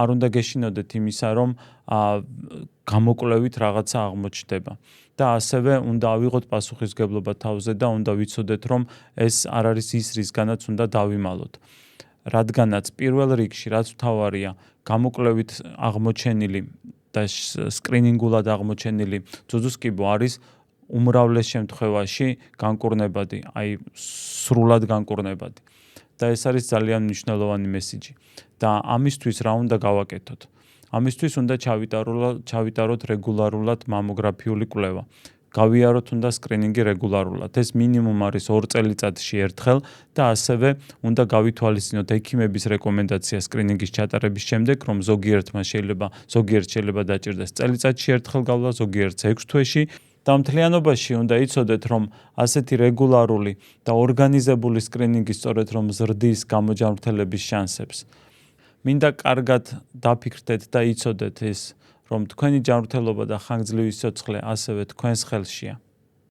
არ უნდა გეშინოდეთ იმისა, რომ გამოკვლევით რაღაცა აღმოჩნდება. და ასევე უნდა ავიღოთ პასუხისმგებლობა თავზე და უნდა ვიცოდეთ, რომ ეს არ არის ის, რისგანაც უნდა დავიმალოთ. რადგანაც პირველ რიგში, რაც მთავარია, გამოკვლევით აღმოჩენილი და სკრინინგულად აღმოჩენილი ძუძუს კიბო არის უმრავლეს შემთხვევაში განკურნებადი, აი სრულად განკურნებადი. და ეს არის ძალიან მნიშვნელოვანი მესიჯი. და ამისთვის რა უნდა გავაკეთოთ? ამისთვის უნდა ჩავიტაროთ რეგულარულად მამოგრაფიული კვლევა. გავიაროთ უნდა სკრინინგი რეგულარულად. ეს მინიმუმ არის 2 წელიწადში ერთხელ და ასევე უნდა გავითვალისწინოთ ექიმების რეკომენდაცია სკრინინგის ჩატარების შემდეგ, რომ ზოგიერთ შეიძლება დაჭირდეს წელიწადში ერთხელ გავლა, ზოგიერთს 6 თვეში. და მთლიანობაში უნდა იცოდეთ, რომ ასეთი რეგულარული და ორგანიზებული სკრინინგი სწორედ რომ ზრდის გამოჯანმრთელების შანსებს. მინდა კარგად დაფიქრდეთ და იცოდეთ ის, რომ თქვენი ჯანმრთელობა და ხანგრძლივი სიცოცხლე ასევე თქვენს ხელშია.